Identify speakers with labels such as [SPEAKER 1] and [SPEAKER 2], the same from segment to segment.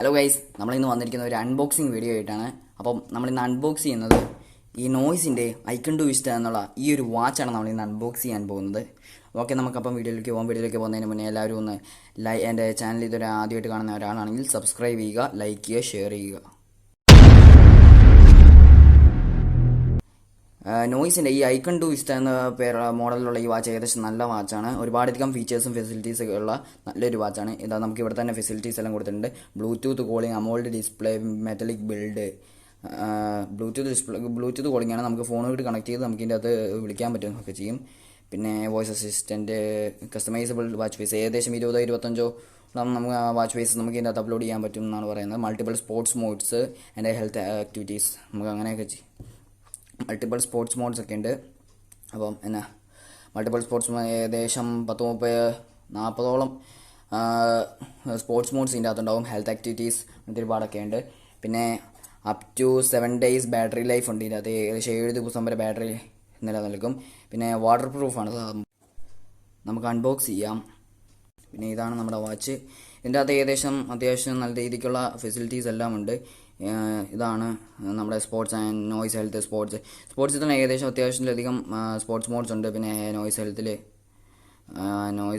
[SPEAKER 1] Hello guys, നമ്മളിന്ന് വന്നിരിക്കുന്ന ഒരു അൺബോക്സിങ് വീഡിയോ ആയിട്ടാണ്. അപ്പം നമ്മളിന്ന് അൺബോക്സ് ചെയ്യുന്നത് ഈ നോയ്സിൻ്റെ ഐക്കൺ ടു വിസ്റ്റ എന്നുള്ള ഈ ഒരു വാച്ചാണ് നമ്മളിന്ന് അൺബോക്സ് ചെയ്യാൻ പോകുന്നത്. ഓക്കെ, നമുക്കപ്പം വീഡിയോയിലേക്ക് പോകുന്നതിന് മുന്നേ എല്ലാവരും ഒന്ന് എൻ്റെ ചാനൽ ഇതൊരു ആദ്യമായിട്ട് കാണുന്ന ഒരാളാണെങ്കിൽ സബ്സ്ക്രൈബ് ചെയ്യുക, ലൈക്ക് ചെയ്യുക, ഷെയർ ചെയ്യുക. നോയ്സിൻ്റെ ഈ ഐക്കൺ ടു വിസ്റ്റ എന്ന മോഡലിലുള്ള ഈ വാച്ച് ഏകദേശം നല്ല വാച്ചാണ്. ഒരുപാടധികം ഫീച്ചേഴ്സും ഫെസിലിറ്റീസൊക്കെ ഉള്ള നല്ലൊരു വാച്ചാണ്. ഇതാ നമുക്ക് ഇവിടെ തന്നെ ഫെസിലിറ്റീസ് എല്ലാം കൊടുത്തിട്ടുണ്ട്. Bluetooth calling, AMOLED display, metallic build, Bluetooth calling ആണ്. നമുക്ക് ഫോണുമായിട്ട് കണക്ട് ചെയ്ത് നമുക്ക് ഇതിൻ്റെ അകത്ത് വിളിക്കാൻ പറ്റും ചെയ്യും. പിന്നെ voice assistant, customisable watch face, ഏകദേശം 20-25 നമുക്ക് വാച്ച് ഫേസ് നമുക്ക് ഇതിൻ്റെ അകത്ത് അപ്ലോഡ് ചെയ്യാൻ പറ്റും എന്നാണ് പറയുന്നത്. Multiple sports modes and health activities, നമുക്ക് അങ്ങനെയൊക്കെ ചെയ്യും. മൾട്ടിപ്പിൾ സ്പോർട്സ് മോഡ്സ് ഒക്കെ ഉണ്ട്. അപ്പം മൾട്ടിപ്പിൾ സ്പോർട്സ് ഏകദേശം 10-30-40ഓളം സ്പോർട്സ് മോഡ്സ് ഇതിൻ്റെ അകത്തുണ്ടാവും. ഹെൽത്ത് ആക്ടിവിറ്റീസ് ഒരുപാടൊക്കെ ഉണ്ട്. പിന്നെ up to 7 days battery life ഉണ്ട് ഇതിൻ്റെ അകത്ത്. ഏകദേശം 7 ദിവസം വരെ ബാറ്ററി നിലനിൽക്കും. പിന്നെ വാട്ടർ പ്രൂഫാണ്, നമുക്ക് അൺബോക്സ് ചെയ്യാം. പിന്നെ ഇതാണ് നമ്മുടെ വാച്ച്. ഇതിൻ്റെ അകത്ത് അത്യാവശ്യം നല്ല രീതിക്കുള്ള ഫെസിലിറ്റീസ് എല്ലാം ഉണ്ട്. ഇതാണ് നമ്മുടെ സ്പോർട്സ് ആൻഡ് നോയ്സ് ഹെൽത്ത്. സ്പോർട്സിൽ തന്നെ ഏകദേശം അത്യാവശ്യത്തിലധികം സ്പോർട്സ് മോഡ്സ് ഉണ്ട്. പിന്നെ നോയ്സ്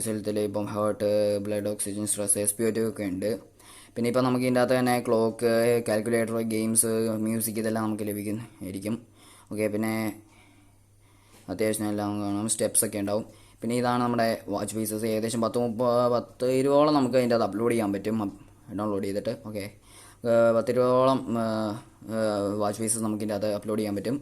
[SPEAKER 1] ഹെൽത്തിൽ ഇപ്പം heart, blood oxygen, stress, SpO2 ഒക്കെ ഉണ്ട്. പിന്നെ ഇപ്പം നമുക്ക് ഇതിൻ്റെ അകത്ത് തന്നെ ക്ലോക്ക്, കാൽക്കുലേറ്റർ, ഗെയിംസ്, മ്യൂസിക് ഇതെല്ലാം നമുക്ക് ലഭിക്കുന്നതായിരിക്കും. ഓക്കെ, പിന്നെ അത്യാവശ്യം എല്ലാം കാണാം. സ്റ്റെപ്സൊക്കെ ഉണ്ടാവും. പിന്നെ ഇതാണ് നമ്മുടെ വാച്ച് പീസസ്. ഏകദേശം 10-20ഓളം നമുക്ക് അതിൻ്റെ അത് അപ്ലോഡ് ചെയ്യാൻ പറ്റും, ഡൗൺലോഡ് ചെയ്തിട്ട്. ഓക്കെ, 10-20ഓളം വാച്ച് പീസസ് നമുക്ക് ഇതിൻ്റെ അത് അപ്ലോഡ് ചെയ്യാൻ പറ്റും.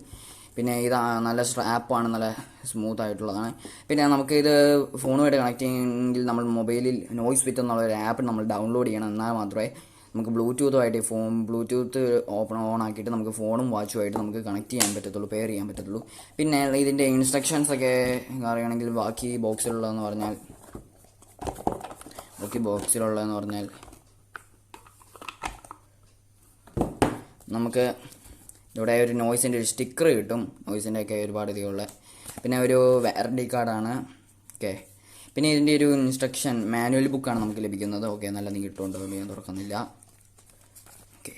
[SPEAKER 1] പിന്നെ ഇത് നല്ല സ്ട്രാപ്പാണ്, നല്ല സ്മൂത്ത് ആയിട്ടുള്ളതാണ്. പിന്നെ നമുക്ക് ഇത് ഫോണുമായിട്ട് കണക്ട് ചെയ്യണമെങ്കിൽ നമ്മൾ മൊബൈലിൽ നോയ്സ് ഫിറ്റ് എന്നുള്ള ഒരു ആപ്പ് നമ്മൾ ഡൗൺലോഡ് ചെയ്യണം. എന്നാൽ മാത്രമേ നമുക്ക് ബ്ലൂടൂത്ത് ഓൺ ആക്കിയിട്ട് നമുക്ക് ഫോണും വാച്ചുമായിട്ട് നമുക്ക് കണക്ട് ചെയ്യാൻ പറ്റത്തുള്ളൂ, പെയർ ചെയ്യാൻ പറ്റത്തുള്ളൂ. പിന്നെ ഇതിൻ്റെ ഇൻസ്ട്രക്ഷൻസ് ഒക്കെ അറിയണമെങ്കിൽ ബാക്കി ബോക്സിലുള്ളതെന്ന് പറഞ്ഞാൽ നമുക്ക് ഇവിടെ ഒരു നോയ്സിൻ്റെ ഒരു സ്റ്റിക്കർ കിട്ടും. നോയ്സിൻ്റെ ഒക്കെ ഒരുപാട് ഇതുള്ള. പിന്നെ ഒരു വാറണ്ടി കാർഡാണ്. ഓക്കെ, പിന്നെ ഇതിൻ്റെ ഒരു ഇൻസ്ട്രക്ഷൻ മാനുവൽ ബുക്കാണ് നമുക്ക് ലഭിക്കുന്നത്. ഓക്കെ, നല്ല നീട്ടുണ്ടോ ഞാൻ തുറക്കുന്നില്ല. ഓക്കെ,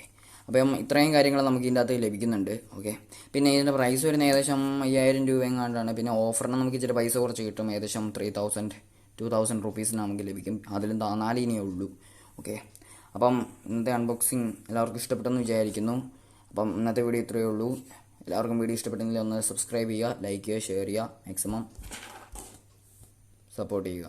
[SPEAKER 1] അപ്പം ഇത്രയും കാര്യങ്ങൾ നമുക്ക് ഇതിൻ്റെ അകത്ത് ലഭിക്കുന്നുണ്ട്. ഓക്കെ, പിന്നെ ഇതിൻ്റെ പ്രൈസ് വരുന്നത് ഏകദേശം 5000 രൂപ എങ്ങാണ്ടാണ്. പിന്നെ ഓഫറിന് നമുക്ക് ഇച്ചിരി പൈസ കുറച്ച് കിട്ടും. ഏകദേശം 2,000 റുപ്പീസിന് നമുക്ക് ലഭിക്കും. അതിലും 4 ഇനിയേ ഉള്ളൂ. ഓക്കെ, അപ്പം ഇന്നത്തെ അൺബോക്സിങ് എല്ലാവർക്കും ഇഷ്ടപ്പെട്ടെന്ന് വിചാരിക്കുന്നു. അപ്പം ഇന്നത്തെ വീഡിയോ ഇത്രയേ ഉള്ളൂ. എല്ലാവർക്കും വീഡിയോ ഇഷ്ടപ്പെട്ടെങ്കിൽ ഒന്ന് സബ്സ്ക്രൈബ് ചെയ്യുക, ലൈക്ക് ചെയ്യുക, ഷെയർ ചെയ്യുക, മാക്സിമം സപ്പോർട്ട് ചെയ്യുക.